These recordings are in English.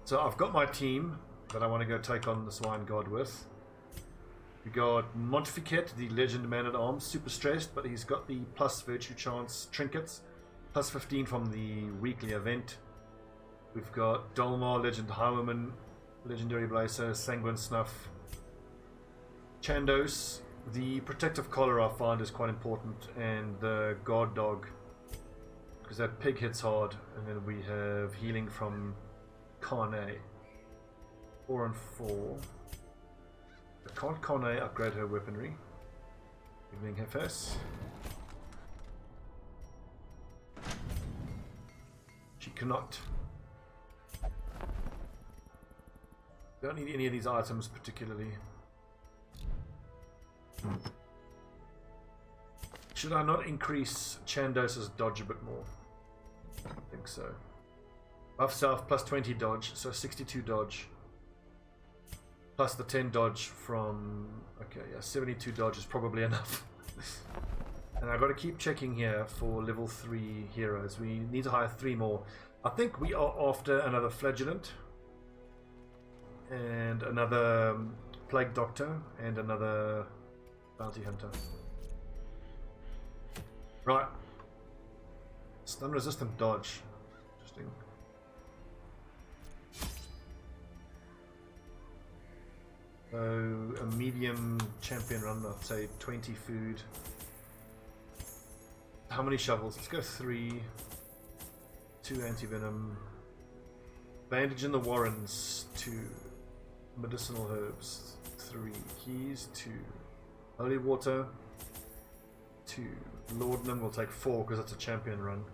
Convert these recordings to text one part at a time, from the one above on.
So I've got my team that I want to go take on the Swine God with. We got Montificate, the Legend Man at Arms, super stressed, but he's got the plus virtue chance trinkets, plus 15 from the weekly event. We've got Dolmar, Legend Highwayman, Legendary Blazer, Sanguine Snuff, Chandos. The Protective Collar I find is quite important, and the Guard Dog, because that pig hits hard. And then we have healing from Carne, 4 and 4. Can't Carne upgrade her weaponry? Evening Hefes. She cannot. Don't need any of these items particularly. Should I not increase Chandos's dodge a bit more? I think so. Buff self plus 20 dodge, so 62 dodge. Plus the 10 dodge from... Okay, yeah, 72 dodge is probably enough. And I've got to keep checking here for level 3 heroes. We need to hire 3 more. I think we are after another Flagellant. And another Plague Doctor. And another Bounty Hunter. Right. Stun resistant dodge. Interesting. So a medium champion run, I'd say 20 food. How many shovels? Let's go 3. 2 anti-venom. Bandage in the Warrens, 2. Medicinal herbs, 3. Keys, 2. Holy water, 2. Laudanum will take 4 because that's a champion run.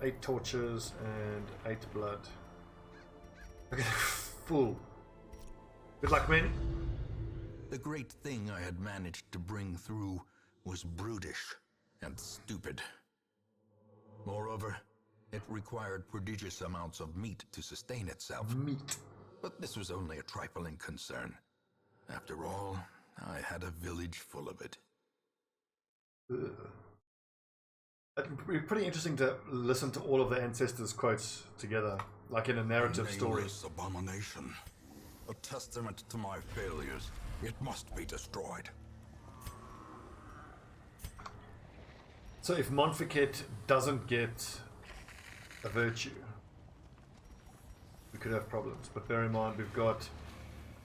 8 torches and 8 blood. Okay, full. Good luck, men. The great thing I had managed to bring through was brutish and stupid. Moreover, it required prodigious amounts of meat to sustain itself. Meat. But this was only a trifling concern. After all, I had a village full of it. It'd be pretty interesting to listen to all of the ancestors' quotes together, like in a narrative story. Abomination. A testament to my failures. It must be destroyed. So if Montificate doesn't get a virtue, we could have problems. But bear in mind, we've got,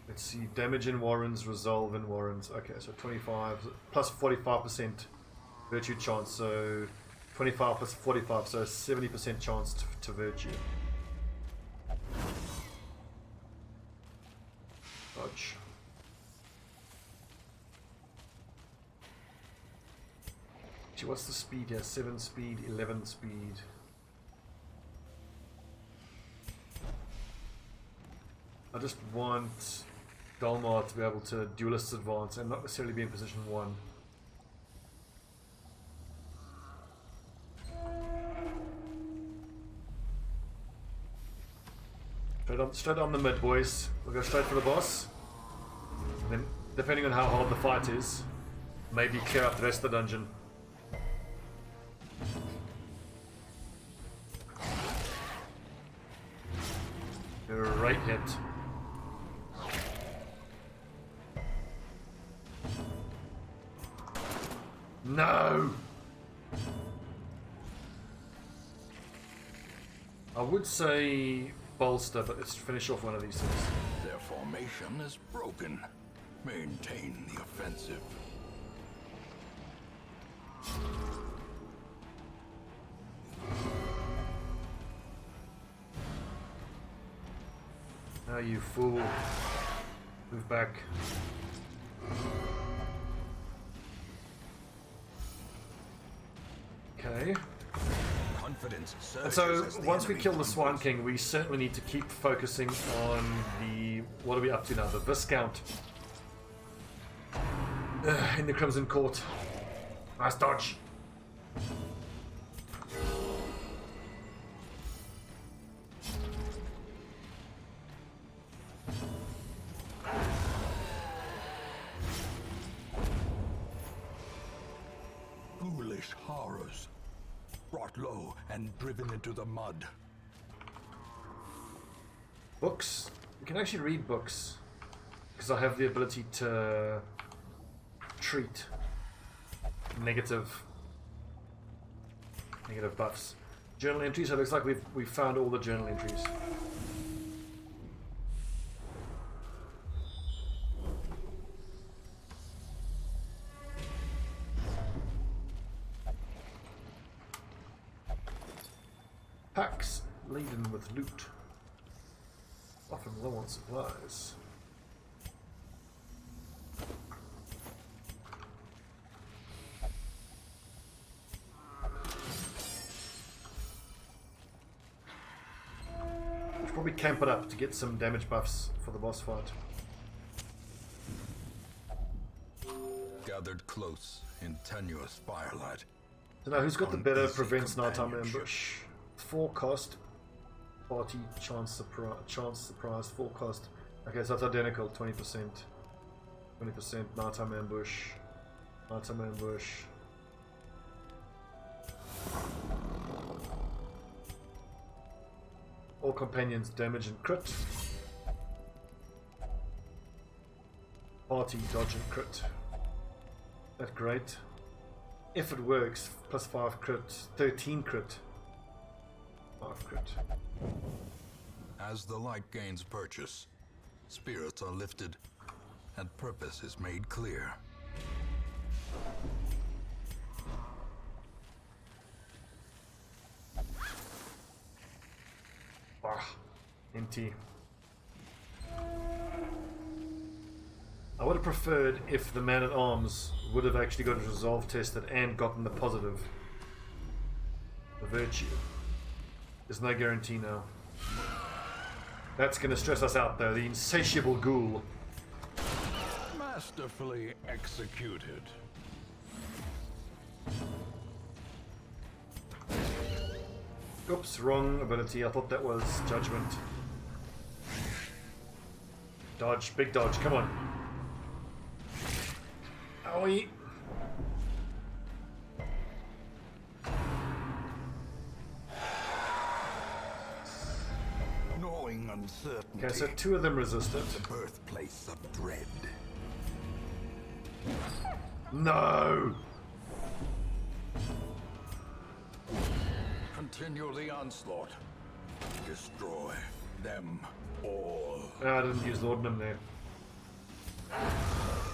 let's see, damage in Warrens, resolve in Warrens. Okay, so 25 plus 45% virtue chance. So 25 plus 45, so 70% chance to virtue. Dodge. Gee, what's the speed here? 7 speed, 11 speed. I just want Dalmar to be able to duelist advance and not necessarily be in position 1. Straight on the mid, boys. We'll go straight for the boss. And then, depending on how hard the fight is, maybe clear up the rest of the dungeon. Great hit. No! I would say bolster, but let's finish off one of these things. Their formation is broken. Maintain the offensive. Now you fool. Move back. Okay. And so, once we kill the Swine King, we certainly need to keep focusing on the... What are we up to now? The Viscount. In the Crimson Court. Nice dodge. Foolish horrors. Brought low and driven into the mud. Books. You can actually read books because I have the ability to treat negative buffs. Journal entries. So it looks like we've found all the journal entries. Packs laden with loot, often low on supplies. We should probably camp it up to get some damage buffs for the boss fight. Gathered close in tenuous firelight. So now who's got the better prevents nighttime ambush? 4 cost, party chance surprise, 4 cost. Okay, so that's identical, 20%. 20% nighttime ambush. Nighttime ambush. All companions damage and crit. Party dodge and crit. That's great. If it works, plus 5 crit, 13 crit. 5 crit. As the light gains purchase, spirits are lifted and purpose is made clear. Empty. I would have preferred if the man-at-arms would have actually got his resolve tested and gotten the positive. The virtue. There's no guarantee now. That's going to stress us out though, the insatiable ghoul. Masterfully executed. Oops, wrong ability. I thought that was judgment. Dodge, big dodge, come on. Owie. Knowing uncertainty. Okay, so 2 of them resisted. The birthplace of dread. No! Continue the onslaught. Destroy them all. I didn't use laudanum there.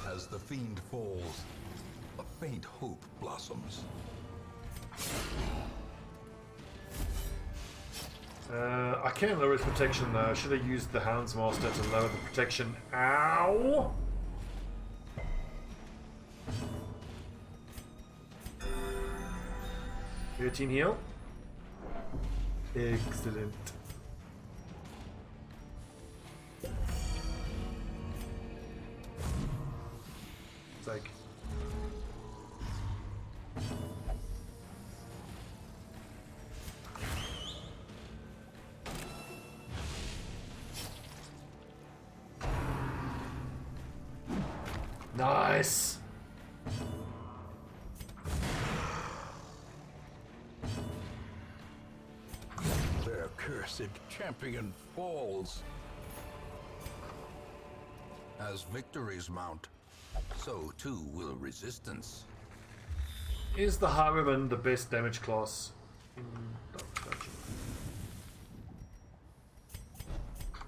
As the fiend falls, a faint hope blossoms. I can lower his protection though. I should have used the Hound's Master to lower the protection. Ow! Routine heal. Excellent. It's like nice. Their cursed champion falls. As victories mount, so too will resistance. Is the Highwayman the best damage class in Dungeon?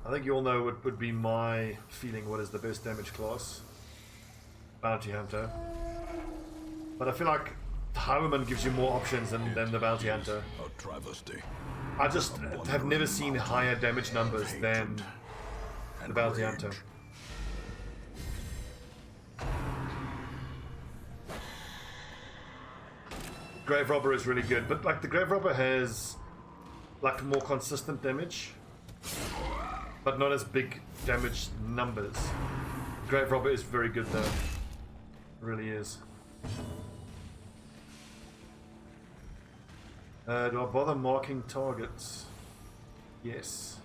I think you all know what would be my feeling. What is the best damage class? Bounty Hunter. But I feel like the Highwayman gives you more options than the Bounty Hunter. A travesty. I just have never seen higher damage numbers than the Bounty Hunter. Grave Robber is really good, but like the Grave Robber has like more consistent damage, but not as big damage numbers. Grave Robber is very good though. It really is. Do I bother marking targets? Yes.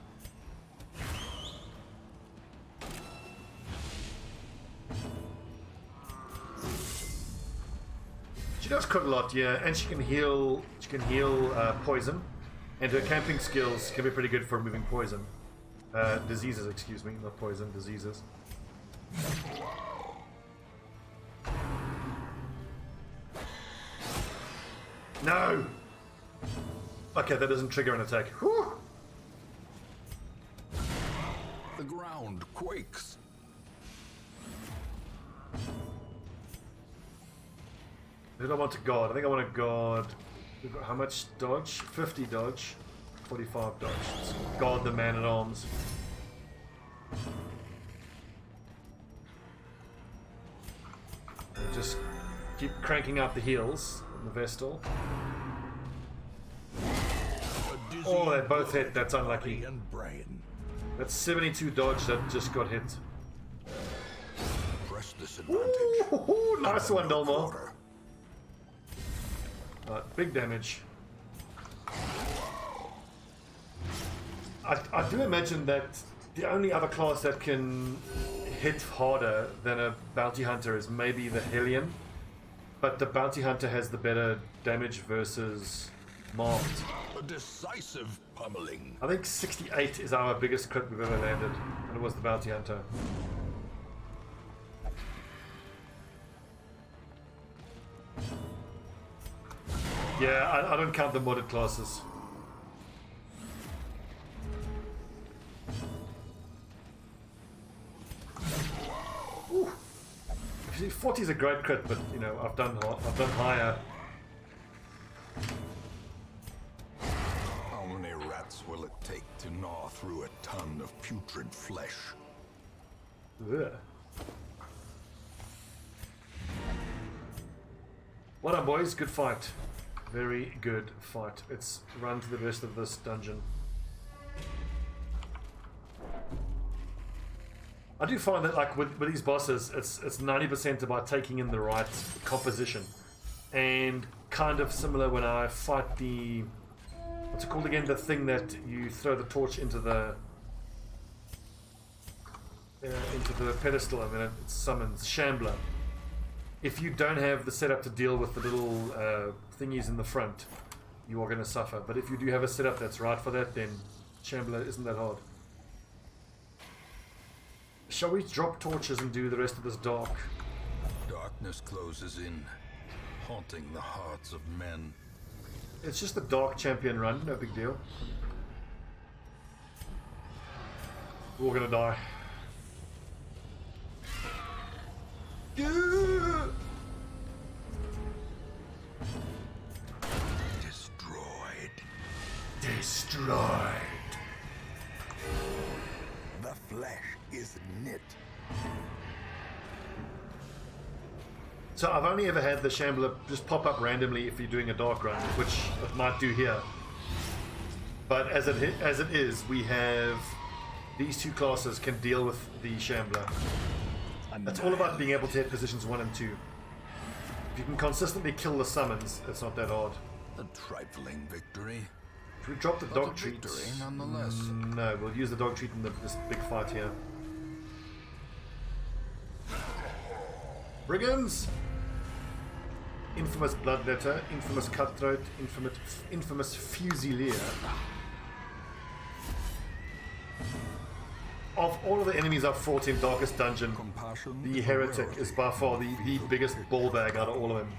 She does crit a lot, yeah, and she can heal. She can heal poison, and her camping skills can be pretty good for removing poison. Diseases, excuse me, not poison, diseases. No! Okay, that doesn't trigger an attack. Whew. The ground quakes. Did I want to guard? I think I want to guard. We've got how much dodge? 50 dodge, 45 dodge. Let's guard the man at arms. And just keep cranking out the heals on the Vestal. Oh, they both hit. That's unlucky. And brain. That's 72 dodge that just got hit. Press this advantage. Ooh, nice one, No Delmar. quarter. Big damage. I do imagine that the only other class that can hit harder than a bounty hunter is maybe the Hellion, but the bounty hunter has the better damage versus marked. A decisive pummeling. I think 68 is our biggest crit we've ever landed, and it was the bounty hunter. Yeah, I don't count the modded classes. Ooh. 40 is a great crit, but you know I've done higher. How many rats will it take to gnaw through a ton of putrid flesh? Ugh. Well done, boys. Good fight. Very good fight. Let's run to the rest of this dungeon. I do find that, like with these bosses, it's 90% about taking in the right composition, and kind of similar when I fight the what's it called again? The thing that you throw the torch into the pedestal, and then it summons Shambler. If you don't have the setup to deal with the little thingies in the front, you are going to suffer. But if you do have a setup that's right for that, then Shambler isn't that hard. Shall we drop torches and do the rest of this dark? Darkness closes in, haunting the hearts of men. It's just a dark champion run, no big deal. We're all gonna die. Destroyed. Destroyed. The flesh is knit. So I've only ever had the Shambler just pop up randomly if you're doing a dark run, which it might do here. But as it is, we have these two classes can deal with the Shambler. It's all about being able to hit positions 1 and 2. If you can consistently kill the summons, it's not that hard. A trifling victory. Should we drop the But dog a treat? victory nonetheless. No, we'll use the dog treat in this big fight here. Brigands! Infamous Bloodletter, Infamous Cutthroat, Infamous Fusilier. Of all of the enemies I've fought in Darkest Dungeon, Compassion the is a Heretic rarity. is by far the biggest ball bag out of all of them.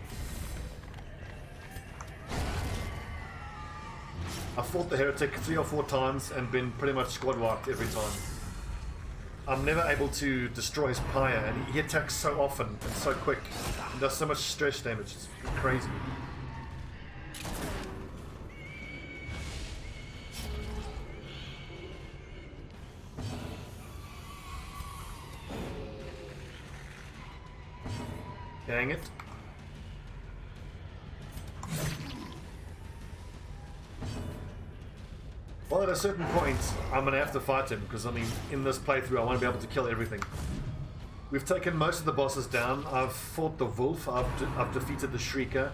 I've fought the Heretic 3 or 4 times and been pretty much squad wiped every time. I'm never able to destroy his pyre, and he attacks so often and so quick and does so much stress damage. It's crazy. Dang it. Well, at a certain point, I'm going to have to fight him, because, I mean, in this playthrough, I want to be able to kill everything. We've taken most of the bosses down. I've fought the Wolf. I've defeated the Shrieker.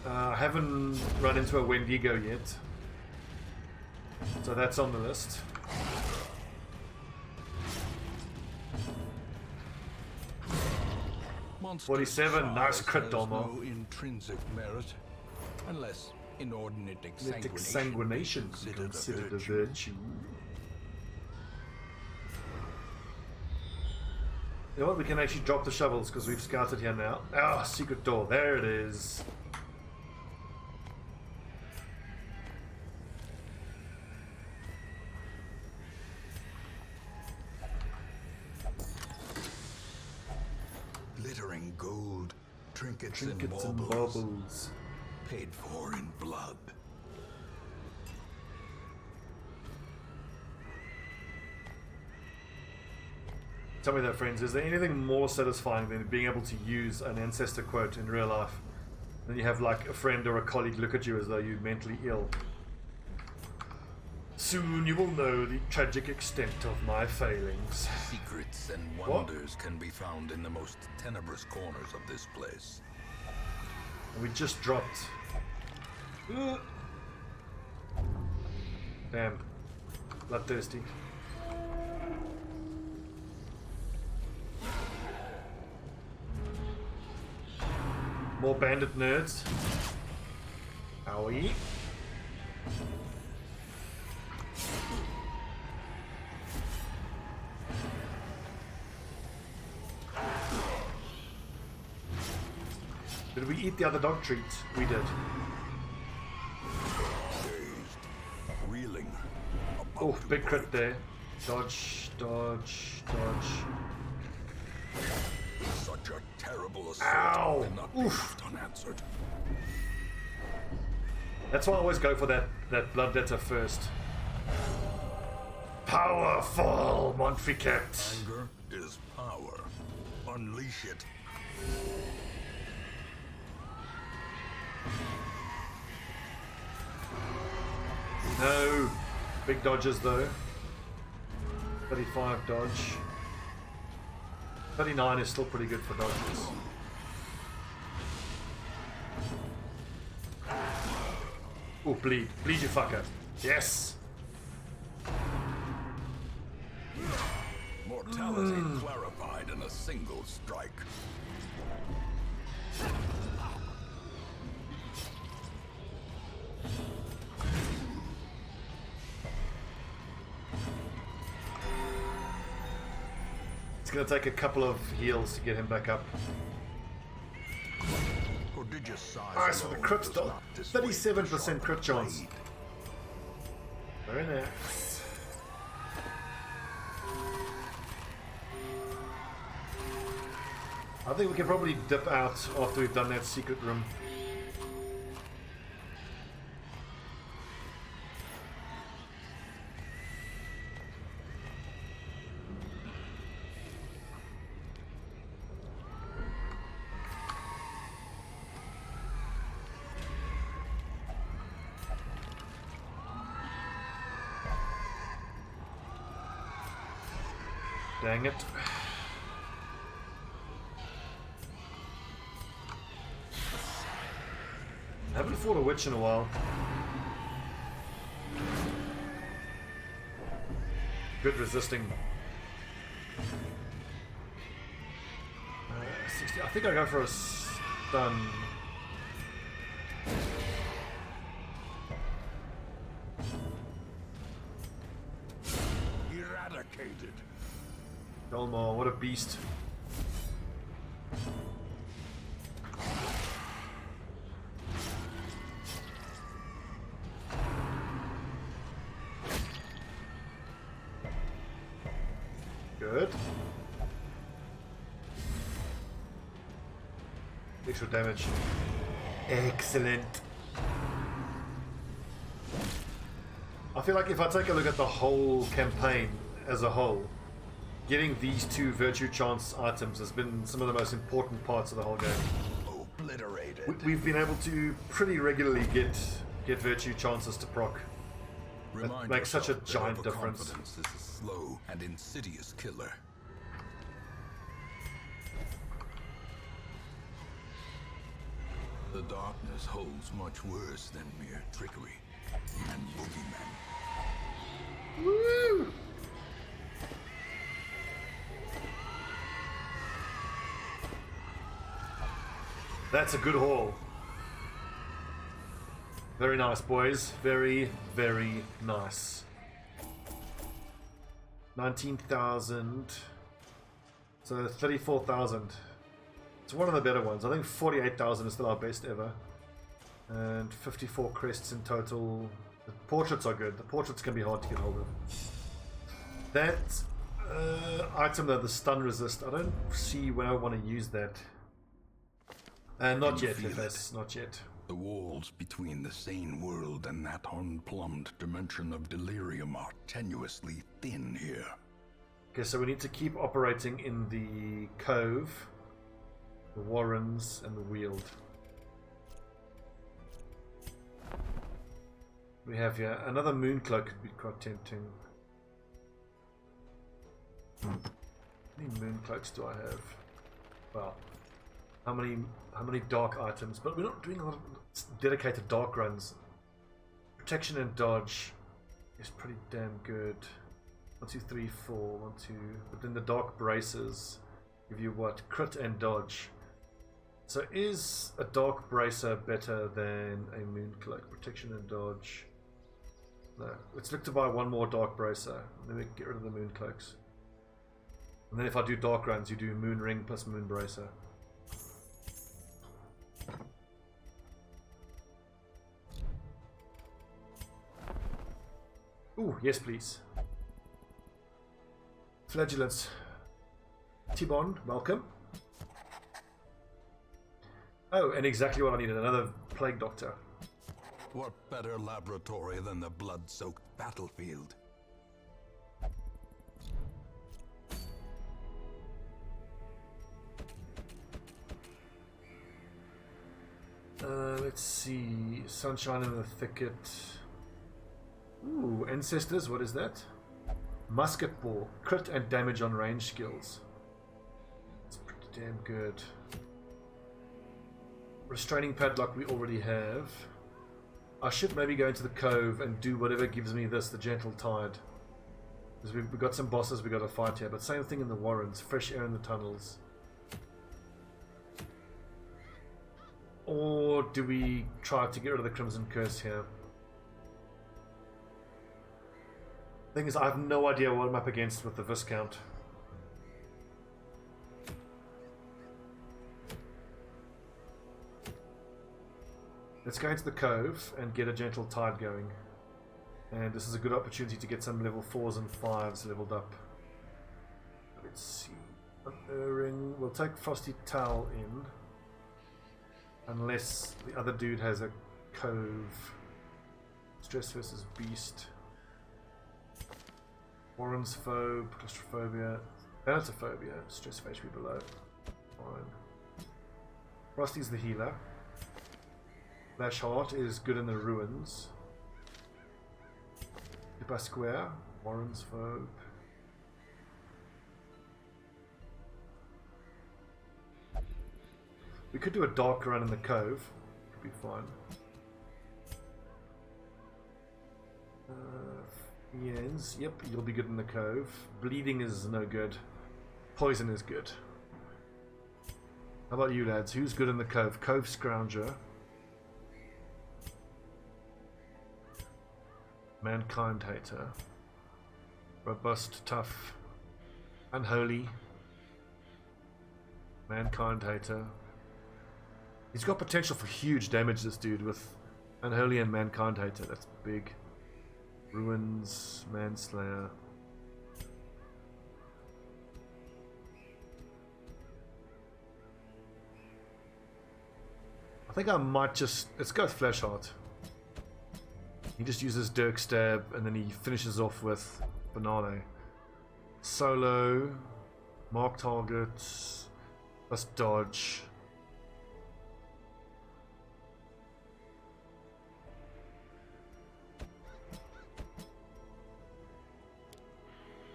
I haven't run into a Wendigo yet. So that's on the list. Monster 47, nice size crit, has Dolmo. no intrinsic merit, unless inordinate Exsanguination exsanguination considered a virtue. You know what? We can actually drop the shovels because we've scouted here now. Ah, secret door. There it is. Glittering gold, trinkets, Trinkets and and baubles, baubles. paid for in blood. Tell me that, friends. Is there anything more satisfying than being able to use an ancestor quote in real life? Then you have like a friend or a colleague look at you as though you're mentally ill. Soon you will know the tragic extent of my failings. Secrets and wonders can be found in the most tenebrous corners of this place. And we just dropped. Damn. Bloodthirsty. More bandit nerds. Owie. Did we eat the other dog treats? We did. Dazed, reeling. Oh, big crit there. Dodge, dodge, dodge. Such a terrible assault Ow! cannot be left unanswered. That's why I always go for that bloodletter first. Powerful, Montfichet. Anger is power. Unleash it. No. Big dodges though. 35 dodge. 39 is still pretty good for dodges. Oh, bleed. Bleed, you fucker. Yes! Mortality clarified in a single strike. It's gonna take a couple of heals to get him back up. Prodigious size Nice for the alone crit does stop. not dissuade the 37% crit sharp chance. blade. Very nice. I think we can probably dip out after we've done that secret room. Dang it. I haven't fought a witch in a while. Good resisting. 60. I think I go for a stun. Eradicated. Dolmar, what a beast. Good. Extra damage. Excellent. I feel like if I take a look at the whole campaign as a whole, getting these two virtue chance items has been some of the most important parts of the whole game. Obliterated. We've been able to pretty regularly get virtue chances to proc. Remind makes such a yourself that giant difference. overconfidence is a slow and insidious killer. The darkness holds much worse than mere trickery and boogeymen. Woo! That's a good haul. Very nice, boys. Very, very nice. 19,000. So 34,000. It's one of the better ones. I think 48,000 is still our best ever. And 54 crests in total. The portraits are good. The portraits can be hard to get hold of. That item though, the stun resist, I don't see when I want to use that. Not yet, FS, not yet. The walls between the sane world and that unplumbed dimension of delirium are tenuously thin here. Okay, so we need to keep operating in the cove, the warrens, and the weald. We have here another mooncloak could be quite tempting. How many mooncloaks do I have? Well, how many dark items? But we're not doing a lot of dedicated dark runs. Protection and dodge is pretty damn good. 1, 2, 3, 4, 1, 2. But then the dark braces give you what? Crit and dodge. So is a dark bracer better than a mooncloak? Protection and dodge. No. Let's look to buy one more dark bracer. Then we get rid of the mooncloaks. And then if I do dark runs, you do moon ring plus moon bracer. Ooh, yes please. Flagellants. T-Bond, welcome. Oh, and exactly what I needed, another plague doctor. What better laboratory than the blood-soaked battlefield? Let's see. Sunshine in the thicket. Ooh, ancestors, what is that? Musket ball. Crit and damage on range skills. It's pretty damn good. Restraining padlock we already have. I should maybe go into the cove and do whatever gives me this, the gentle tide. Because we've got some bosses we got to fight here, but same thing in the warrens. Fresh air in the tunnels. Or do we try to get rid of the Crimson Curse here? Thing is, I have no idea what I'm up against with the Viscount. Let's go into the cove and get a gentle tide going. And this is a good opportunity to get some level 4s and 5s leveled up. Let's see. Unerring. We'll take Frosty Towel in. Unless the other dude has a cove. Stress versus Beast. Warren's Phobe, Claustrophobia, Thanatophobia, Stress of HP below. Fine. Frosty's the healer. Flash Heart is good in the ruins. Dipper Square, Warren's Phobe. We could do a dark run in the cove. Could be fine. Fiends. Yep, you'll be good in the cove. Bleeding is no good. Poison is good. How about you lads? Who's good in the cove? Cove Scrounger. Mankind Hater. Robust, tough. Unholy. Mankind Hater. He's got potential for huge damage, this dude, with Unholy and Mankind Hater. That's big. Ruins, Manslayer. I think I might just... Let's go with Flashheart. He just uses Dirk Stab and then he finishes off with Banane. Solo. Mark targets. Plus dodge.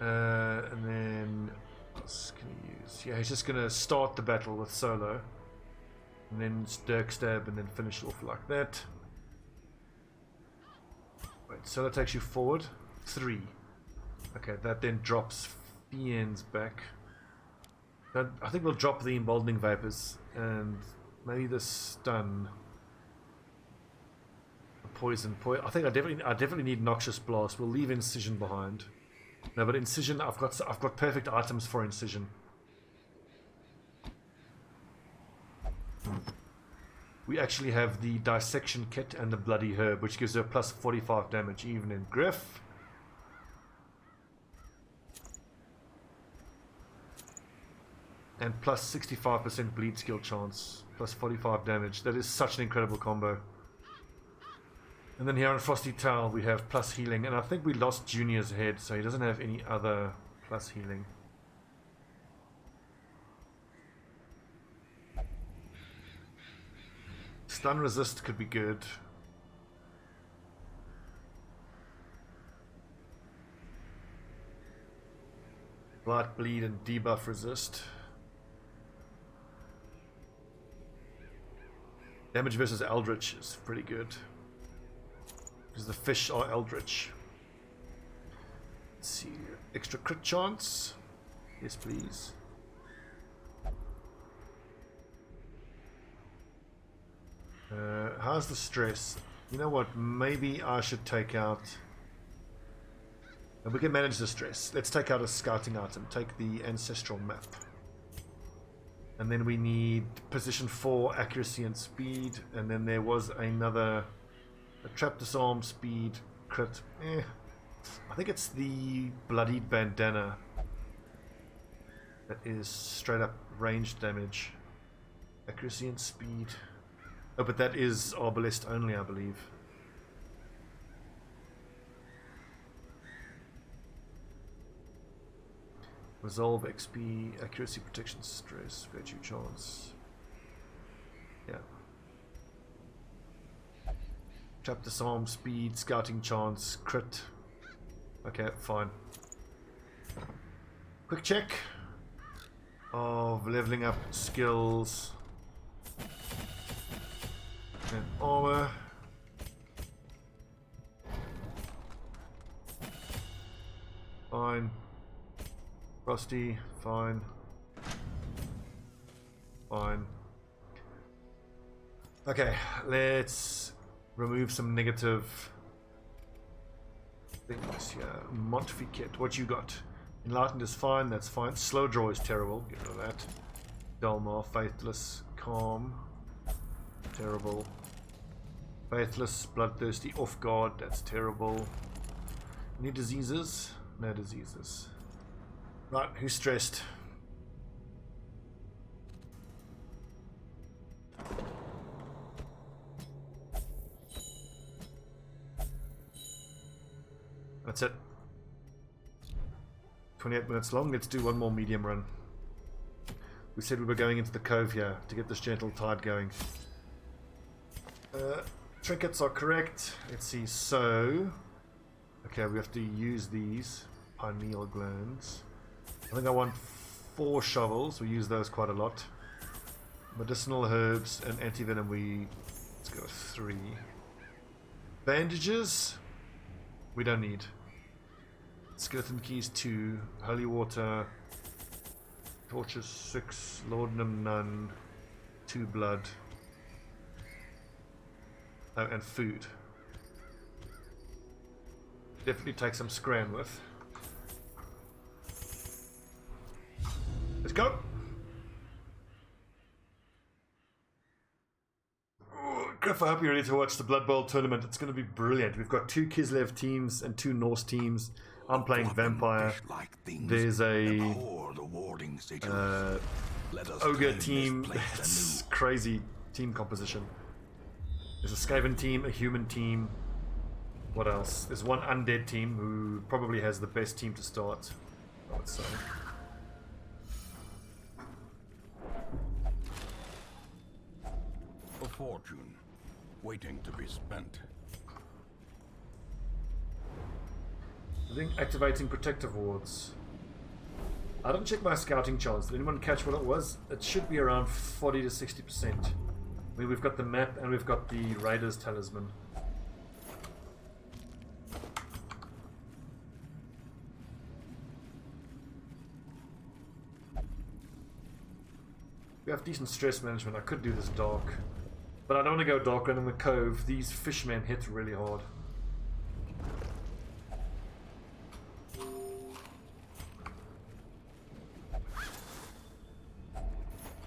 And then what else can he use? Yeah, he's just gonna start the battle with Solo, and then Dirk Stab, and then finish off like that. Wait, Solo takes you forward 3. Okay, that then drops Fiends back. I think we'll drop the emboldening vapors and maybe the stun. Poison. I think I definitely need Noxious Blast. We'll leave Incision behind. No, but Incision, I've got perfect items for Incision. we actually have the dissection kit and the bloody herb, which gives her plus 45 damage even in Griff. And plus 65% bleed skill chance, plus 45 damage. That is such an incredible combo. And then here on Frosty Towel we have plus healing, and I think we lost Junior's head, so he doesn't have any other plus healing. Stun resist could be good. Light bleed and debuff resist. Damage versus Eldritch is pretty good, because the fish are Eldritch. Let's see, extra crit chance. Yes, please. How's the stress? You know what? Maybe I should take out. We can manage the stress. Let's take out a scouting item. Take the ancestral map. And then we need position 4, accuracy and speed. And then there was another, a trap disarm, speed, crit. I think it's the bloodied bandana that is straight up ranged damage. Accuracy and speed. Oh, but that is arbalest only, I believe. Resolve XP, accuracy, protection, stress, virtue, chance. Yeah. Trap disarm, speed, scouting chance, crit. Okay, fine. Quick check of leveling up skills and armor. Fine. Rusty, fine. Fine. Okay, let's remove some negative things here. Montfi kit, what you got? Enlightened is fine, that's fine. Slow draw is terrible, get rid of that. Delmar, faithless, calm, terrible. Faithless, bloodthirsty, off guard, that's terrible. Any diseases? No diseases. Right, who's stressed? That's it. 28 minutes long. Let's do one more medium run. We said we were going into the cove here to get this gentle tide going. Trinkets are correct. Let's see. So, okay, we have to use these pineal glands. I think I want 4 shovels. We use those quite a lot. Medicinal herbs and antivenom. Let's go 3. Bandages. We don't need. Skeleton keys 2. Holy water. Torches 6. Laudanum none. 2 blood. Oh, and food. Definitely take some scran with. Let's go. Griff, I hope you're ready to watch the Blood Bowl tournament. It's going to be brilliant. We've got 2 Kislev teams and 2 Norse teams. I'm playing Vampire. There's a Ogre team. It's crazy team composition. There's a Skaven team, a human team. What else? There's one undead team who probably has the best team to start, I would say. A fortune, waiting to be spent. I think activating protective wards. I didn't check my scouting chance. Did anyone catch what it was? It should be around 40 to 60%. I mean, we've got the map and we've got the Raiders Talisman. We have decent stress management. I could do this dark. But I don't want to go dark run in the cove. These fishmen hit really hard.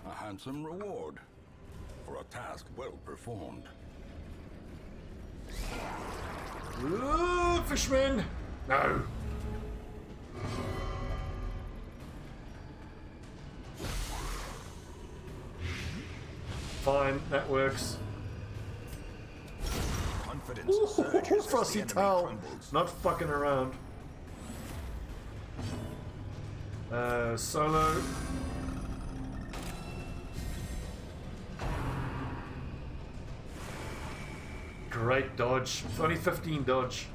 A handsome reward. for a task well performed. Ooh, fishman! No! Fine, that works. Confidence Ooh, surges as frosty the enemy towel! crumbles. Not fucking around. Solo. Great dodge. It's only 15 dodge.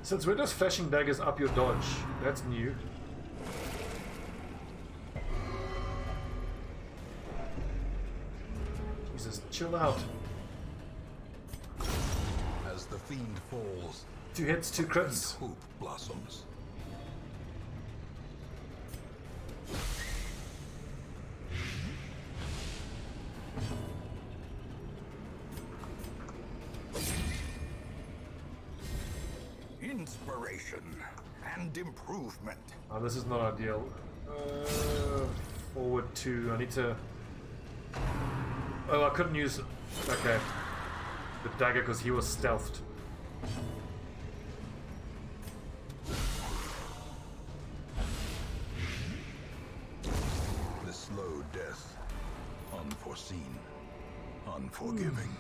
Since we're just flashing daggers up your dodge, that's new. Jesus, chill out. As the fiend falls, 2 hits, 2 crits. hope blossoms. Inspiration and improvement. Oh, this is not ideal. Forward 2. I need to... Oh, I couldn't use... Okay. The dagger because he was stealthed. The slow death. Unforeseen. Unforgiving.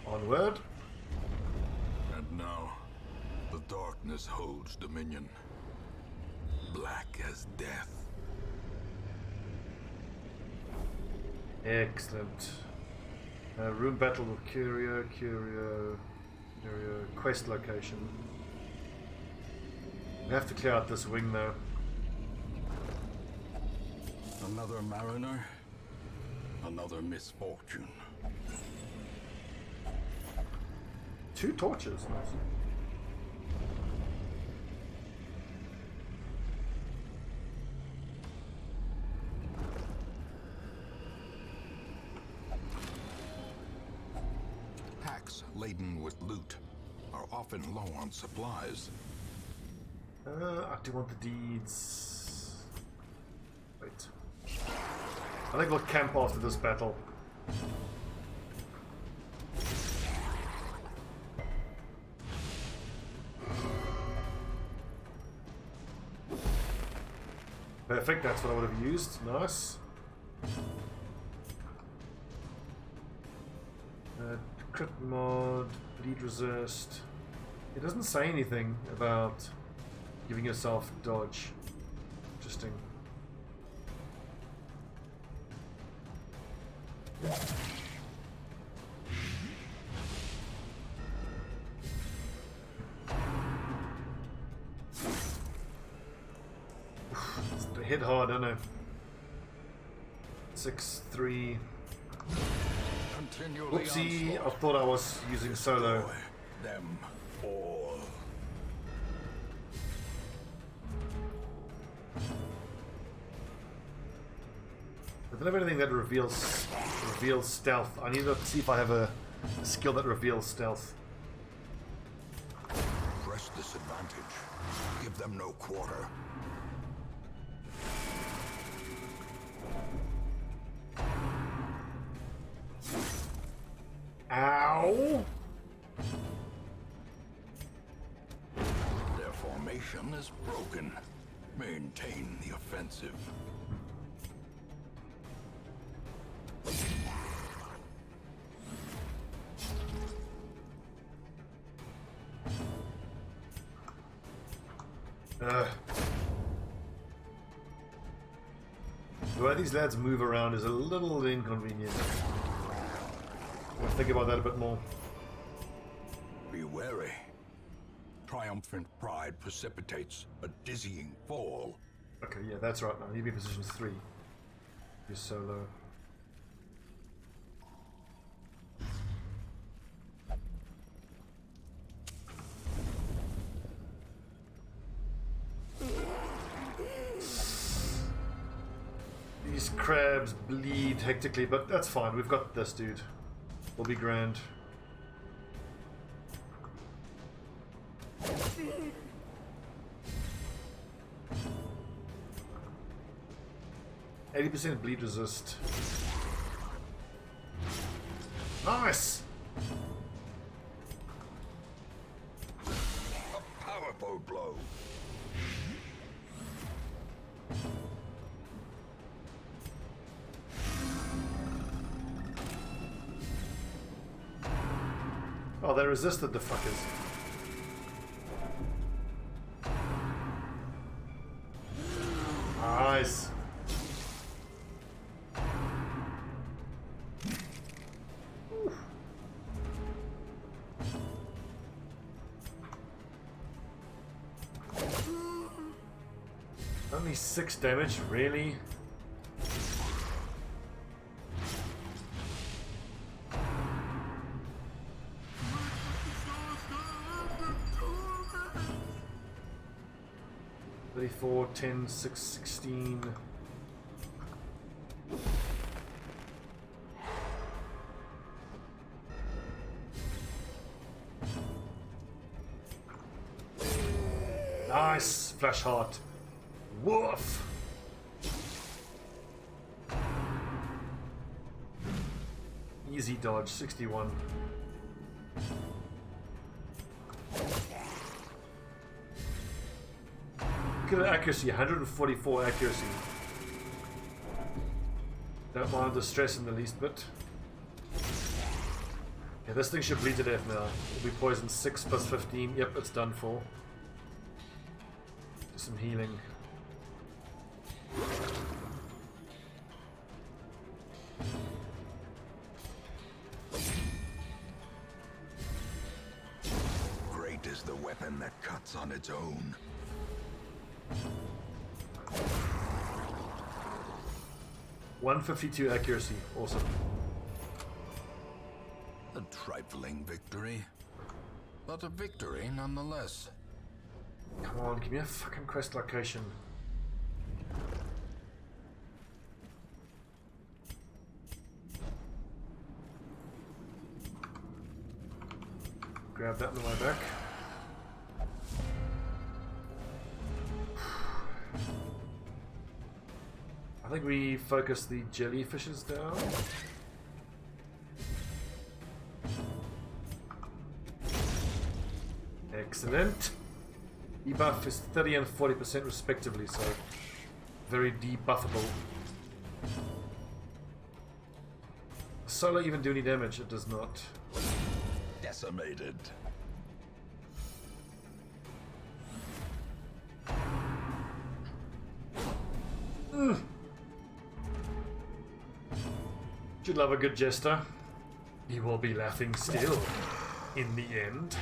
Onward. And now, the darkness holds dominion. Black as death. Excellent. Room battle with Curio, quest location. We have to clear out this wing though. Another mariner, another misfortune. 2 torches. Nice. Packs laden with loot are often low on supplies. I do want the deeds. Wait. I think we'll camp after this battle. Perfect, that's what I would have used. Nice. Crit mod, bleed resist. It doesn't say anything about giving yourself dodge. Interesting. Hit hard, I know. 6-3. Continually Whoopsie, I onslaught. thought I was using solo. Destroy them all. I don't have anything that reveals stealth. I need to see if I have a skill that reveals stealth. Press this advantage. Give them no quarter. Ow! Their formation is broken. Maintain the offensive. The way these lads move around is a little inconvenient. I'll think about that a bit more. Be wary. Triumphant pride precipitates a dizzying fall. Okay, yeah, that's right now. You'll be position 3. You're solo. These crabs bleed hectically, but that's fine. We've got this, dude. We'll be grand. %80 bleed resist. Nice! A powerful blow. Oh, they resisted the fuckers. Nice. Only 6 damage, really? Four, 10, 6, 16. Nice! Flash heart. Woof! Easy dodge, 61. Look at the accuracy, 144 accuracy. Don't mind the stress in the least bit. Yeah, this thing should bleed to death now. It'll be poison 6 plus 15. Yep, it's done for. Do some healing. Great is the weapon that cuts on its own. .152 accuracy, awesome. A trifling victory, but a victory nonetheless. Come on, give me a fucking quest location. Grab that on the way back. I think we focus the jellyfishes down. Excellent. Debuff is 30 and 40% respectively, so very debuffable. Solo even do any damage? It does not. Decimated. You'd love a good jester. You will be laughing still in the end.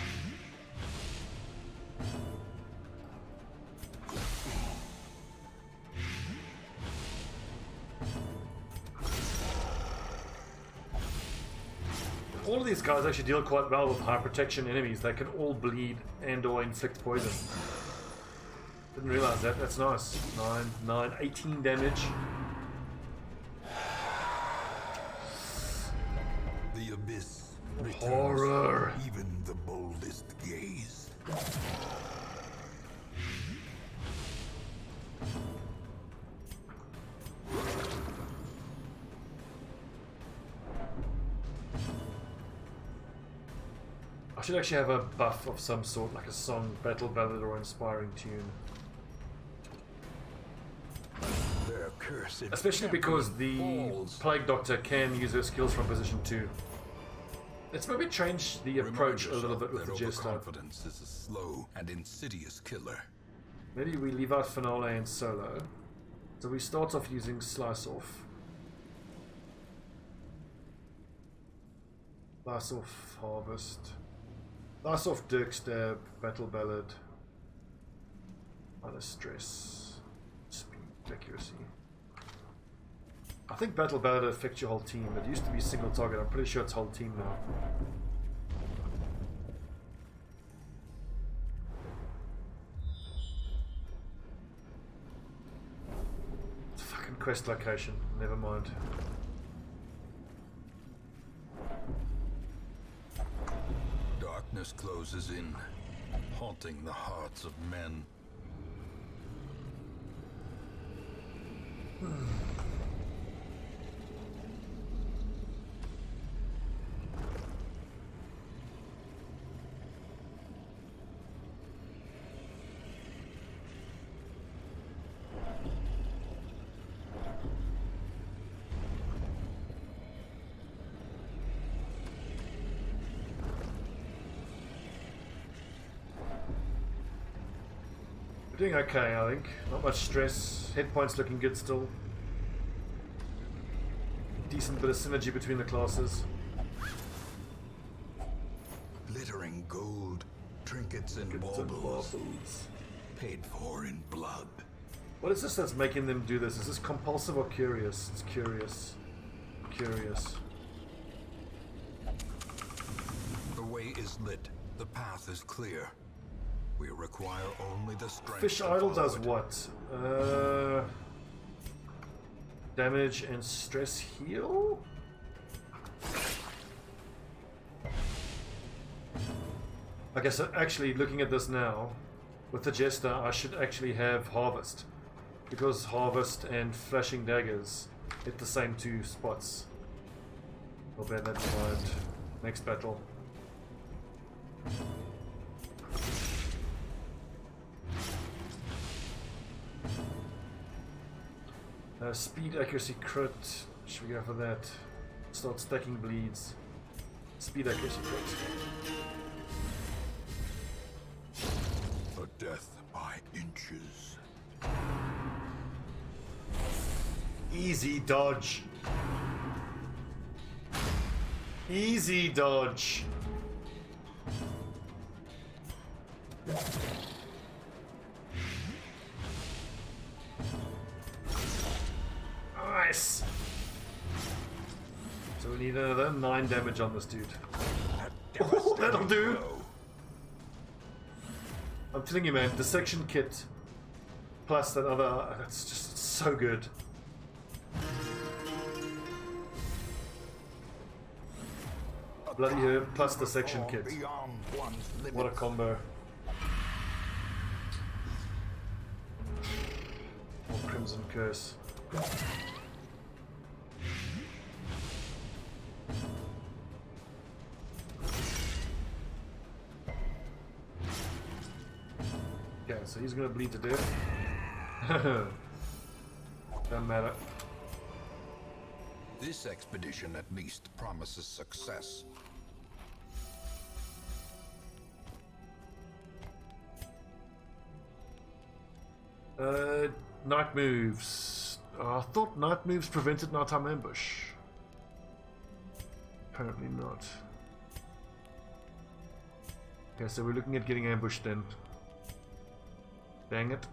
All of these guys actually deal quite well with high protection enemies. They can all bleed and or inflict poison. Didn't realize that. That's nice. 18 damage. The abyss returns Horror. even the boldest gaze. I should actually have a buff of some sort, like a song, battle ballad, or inspiring tune. Their cursed Especially because the falls. Plague Doctor can use her skills from position 2. Let's maybe change the approach a little bit with the Jester. Overconfidence is a slow and insidious killer. Maybe we leave out Finale and Solo. So we start off using Slice Off. Slice Off, Harvest. Slice Off, Dirk Stab, Battle Ballad. Minus Stress. Speed, Accuracy. I think Battle Ballad affects your whole team. It used to be single target. I'm pretty sure it's whole team now. quest location. Never mind. Darkness closes in, haunting the hearts of men. Doing okay, I think. Not much stress. Hit points looking good still. Decent bit of synergy between the classes. Glittering gold, trinkets and baubles, paid for in blood. What is this that's making them do this? Is this compulsive or curious? It's curious. Curious. The way is lit. The path is clear. We require only the strength. Fish idol does what? Damage and stress heal? Okay, so actually looking at this now, with the Jester, I should actually have Harvest. Because Harvest and Flashing Daggers hit the same two spots. I'll bear that in mind. Next battle. Speed, accuracy, crit. Should we go for that? Start stacking bleeds. Speed, accuracy, crit. A death by inches. Easy dodge. Easy dodge. Nice. So we need another 9 damage on this dude. Oh, that'll do. I'm telling you, man, dissection kit plus that other, that's just so good. Bloody herb plus dissection kit. What a combo. More Crimson Curse. Okay, so he's gonna bleed to death. Doesn't matter. This expedition at least promises success. Night moves. I thought night moves prevented nighttime ambush. Apparently not. Okay, so we're looking at getting ambushed then. Dang it.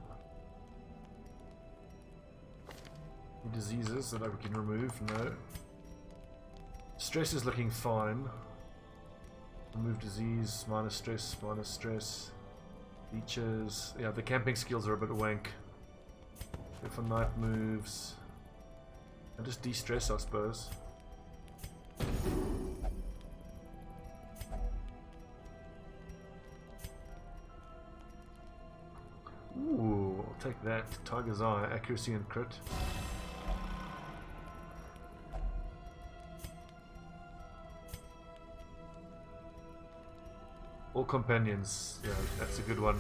Any diseases that we can remove? No. Stress is looking fine. Remove disease, minus stress, minus stress. Leeches. Yeah, the camping skills are a bit wank. Go for night moves. And just de-stress, I suppose. Ooh, I'll take that. Tiger's Eye, accuracy and crit. All companions, yeah, that's a good one.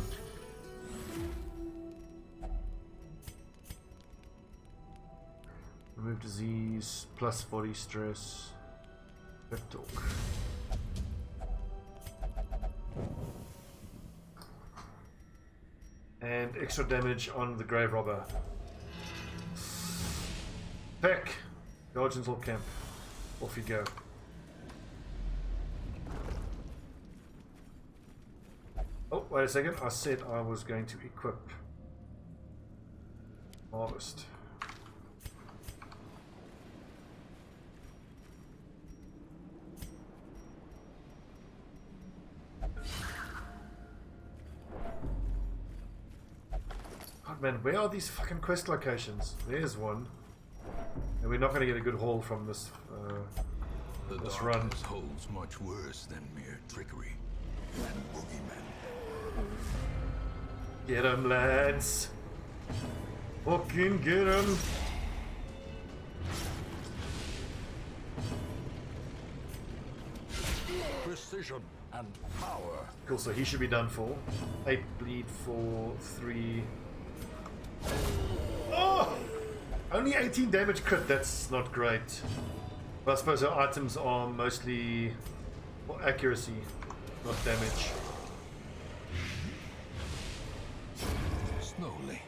Remove disease, plus 40 stress. Pep talk. And extra damage on the grave robber. Peck! Guardians all camp. Off you go. Oh, wait a second. I said I was going to equip Harvest. God, man, where are these fucking quest locations? There's one. And we're not going to get a good haul from this this run. Darkness holds much worse than mere trickery and boogeymen. Get 'em, lads! Fucking get 'em! Precision and power. Cool, so he should be done for. 8 bleed for 3. Oh! Only 18 damage crit, that's not great. But I suppose our items are mostly for accuracy, not damage. Slowly,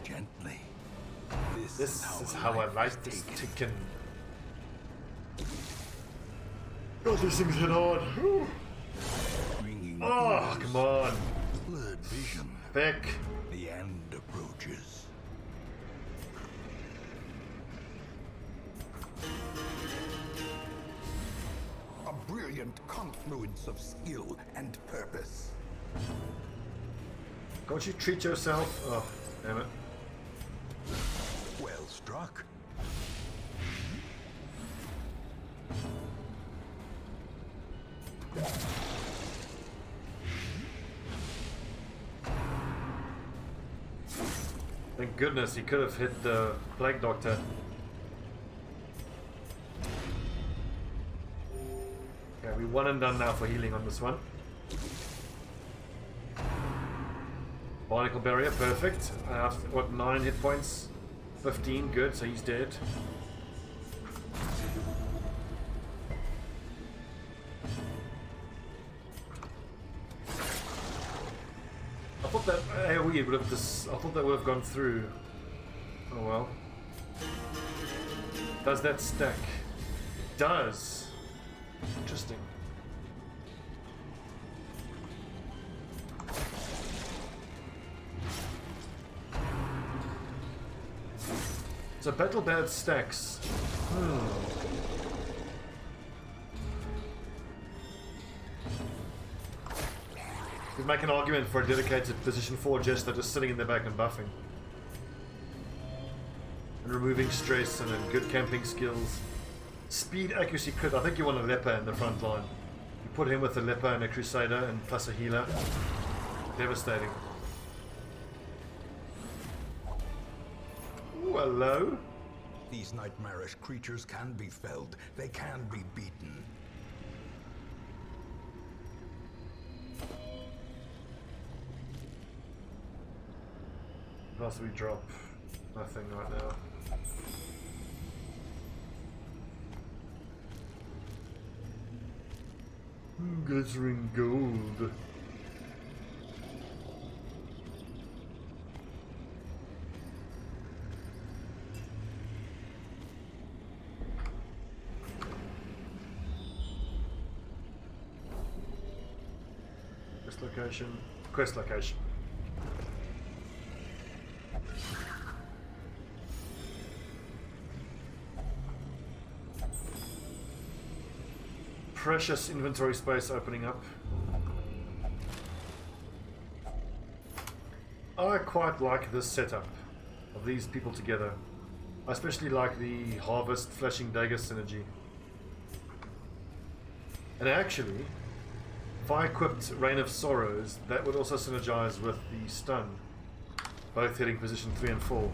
gently. This is how I like this ticking. God, these things hit hard. Oh, come on. Blurred vision. Back. The end approaches. A brilliant confluence of skill and purpose. Can't you treat yourself? Oh, damn it. Well struck. Thank goodness he could have hit the Plague Doctor. Okay, we one and done now for healing on this one. Barnacle Barrier, perfect. What, 9 hit points? 15, good, so he's dead. I thought that AoE would have I thought that would have gone through. Oh well. Does that stack? It does. Interesting. So Battle Bad stacks. You'd make an argument for a dedicated position 4 jester just sitting in the back and buffing. And removing stress and then good camping skills. Speed, accuracy, crit. I think you want a leper in the front line. You put him with a leper and a crusader and plus a healer. Devastating. Ooh, hello. These nightmarish creatures can be felled. They can be beaten. What else do we drop? Nothing right now. Glittering gold. Quest location. Quest location. Precious inventory space opening up. I quite like this setup of these people together. I especially like the Harvest Flashing Dagger synergy. And actually, if I equipped Reign of Sorrows, that would also synergize with the stun. Both hitting position 3 and 4.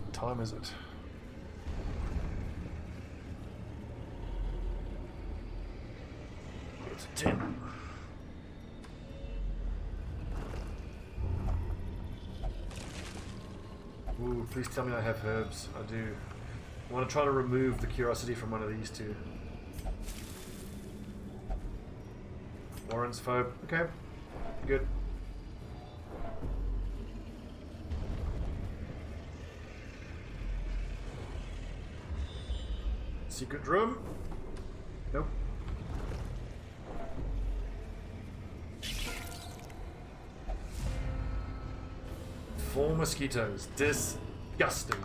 What time is it? It's 10. Ooh, please tell me I have herbs. I do. I want to try to remove the curiosity from one of these two. Warren's phobe. Okay. Good. Secret room? Nope. Four mosquitoes. Disgusting.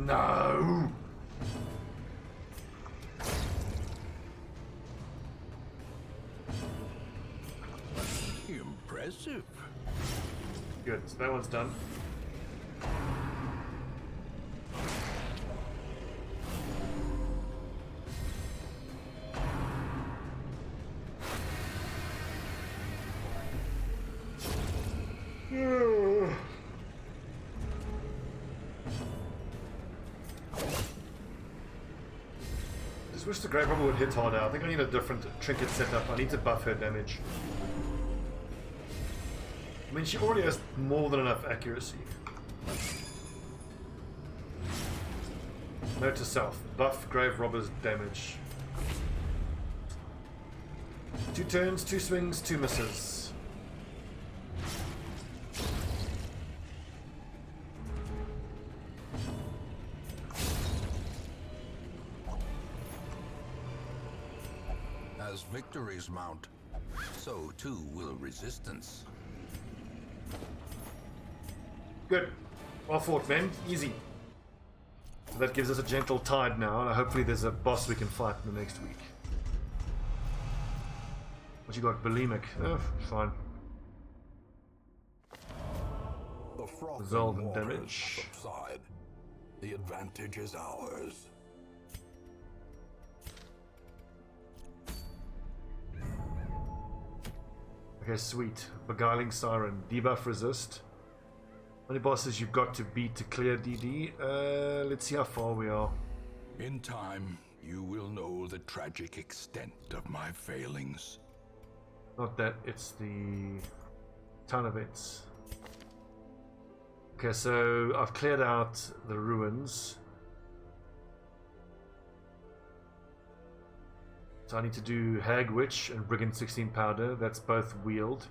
No! Impressive. Good, so that one's done. Just wish the Grave Robber would hit harder. I think I need a different trinket setup. I need to buff her damage. I mean, she already has more than enough accuracy. Note to self, buff Grave Robber's damage. 2 turns, 2 swings, 2 misses. As victories mount, so too will resistance. Good. Well fought, man. Easy. So that gives us a gentle tide now, and hopefully there's a boss we can fight in the next week. What you got? Bulimic. Oh, fine. The froth Resolve and waters damage. subside. The advantage is ours. Okay, sweet. Beguiling Siren. Debuff resist. How many bosses you've got to beat to clear DD? Let's see how far we are. In time, you will know the tragic extent of my failings. Not that, it's the town events. Okay, so I've cleared out the ruins. So I need to do Hag Witch and Brigand 16 Powder. That's both wheeled.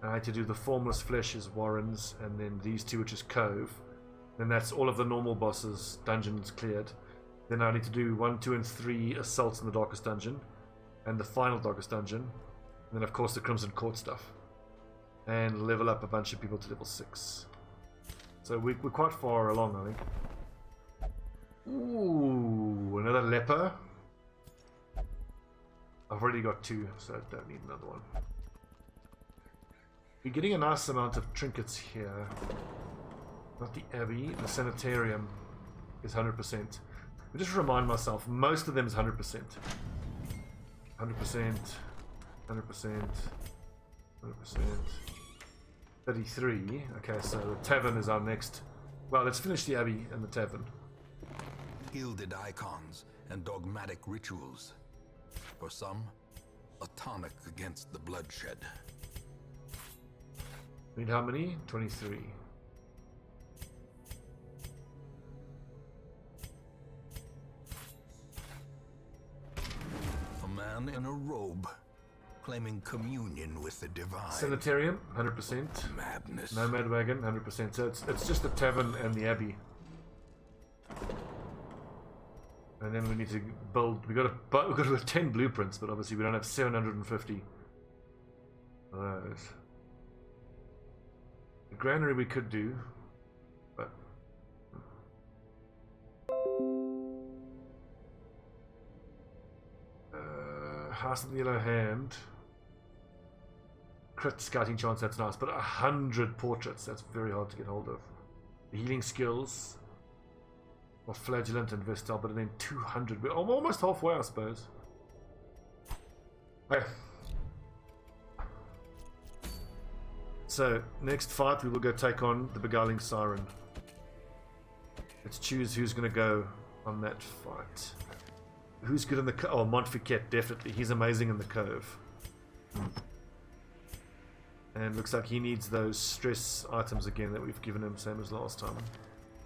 I need to do the Formless Flesh as Warrens, and then these two, which is Cove. Then that's all of the normal bosses, dungeons cleared. Then I need to do 1, 2, and 3 assaults in the Darkest Dungeon, and the final Darkest Dungeon. And then, of course, the Crimson Court stuff. And level up a bunch of people to level 6. So we're quite far along, I think. Ooh, another leper. I've already got 2, so I don't need another one. We're getting a nice amount of trinkets here. Not the Abbey, the Sanitarium is 100%. I just remind myself, most of them is 100%. 100%, 100%, 100%. 33. Okay, so the Tavern is our next. Well, let's finish the Abbey and the Tavern. Gilded icons and dogmatic rituals. For some, a tonic against the bloodshed. Need how many? 23. A man in a robe, claiming communion with the divine. Sanitarium, 100%. Madness. Nomad Wagon, 100%. So it's just the Tavern and the Abbey. And then we need to build. We've got 10 blueprints, but obviously we don't have 750 of those. The granary we could do, but House of the Yellow Hand. Crit scouting chance, that's nice, but 100 portraits, that's very hard to get hold of. The healing skills of Flagellant and Vestal, but then 200. We're almost halfway, I suppose. Okay. So, next fight we will go take on the Beguiling Siren. Let's choose who's going to go on that fight. Who's good in the Cove? Oh, Montfichet, definitely. He's amazing in the Cove. And looks like he needs those stress items again that we've given him, same as last time.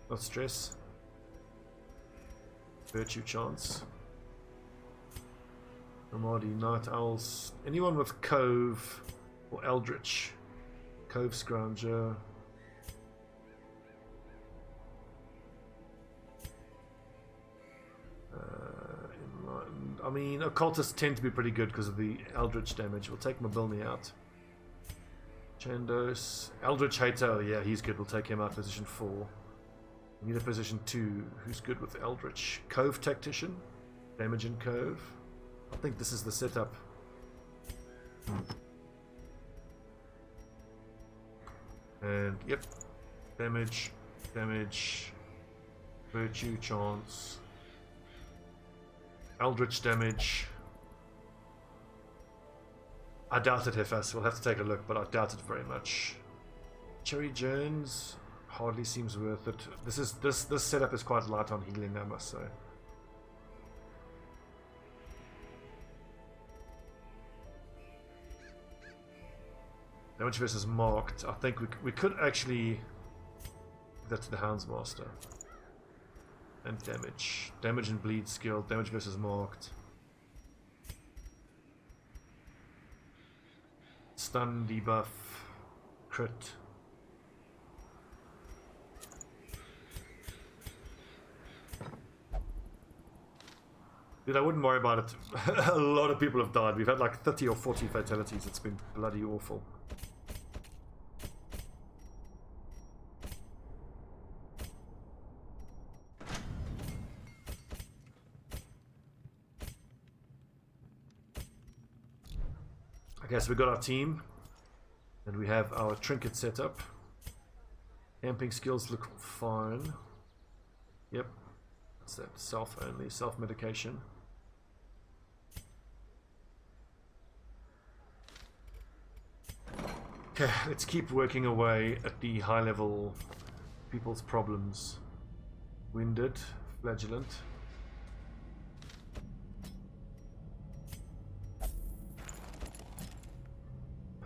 Not stress. Virtue chance. Ramadi, Night Owls. Anyone with Cove or Eldritch. Cove Scrounger. Enlightened. I mean, occultists tend to be pretty good because of the Eldritch damage. We'll take Mobilny out. Chandos. Eldritch Hater, yeah, he's good. We'll take him out, position 4. We need a position 2. Who's good with Eldritch? Cove Tactician. Damage in Cove. I think this is the setup. And yep. Damage. Damage. Virtue chance. Eldritch damage. I doubt it, Hefas. We'll have to take a look, but I doubt it very much. Cherry Jones hardly seems worth it. This setup is quite light on healing, I must say. Damage versus marked. I think we could actually give that to the Houndsmaster. And damage. Damage and bleed skill. Damage versus marked. Stun, debuff, crit. Dude, I wouldn't worry about it. A lot of people have died. We've had like 30 or 40 fatalities. It's been bloody awful. Okay, so we got our team, and we have our trinket set up. Camping skills look fine. Yep, that's that. Self only, self-medication. Okay, let's keep working away at the high-level people's problems. Winded, flagellant.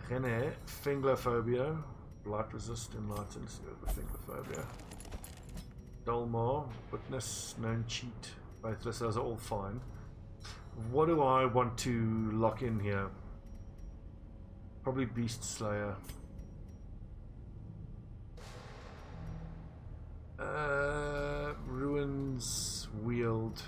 Rene, Finglophobia, Blight Resist, Enlightened, Finglophobia. Dolmar, Witness, Known Cheat, Faithless, those are all fine. What do I want to lock in here? Probably Beast Slayer. Ruins, Wield.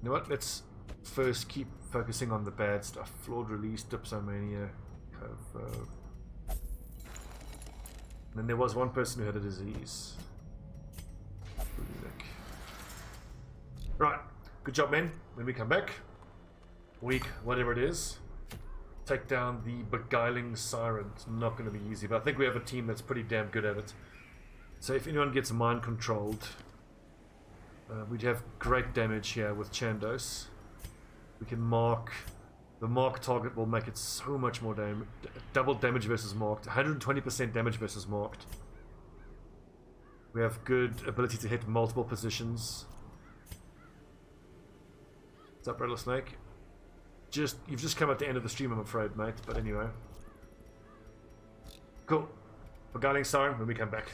You know what? Let's first keep focusing on the bad stuff. Flawed Release, Dipsomania, and then there was one person who had a disease. Right, good job, men. When we come back, week, whatever it is, take down the Beguiling Siren. It's not going to be easy, but I think we have a team that's pretty damn good at it. So if anyone gets mind controlled, we'd have great damage here with Chandos. We can mark. The mark target will make it so much more damage. Double damage versus marked. 120% damage versus marked. We have good ability to hit multiple positions. What's up, Rattlesnake? You've just come at the end of the stream, I'm afraid, mate. But anyway. Cool. Beguiling Siren when we come back.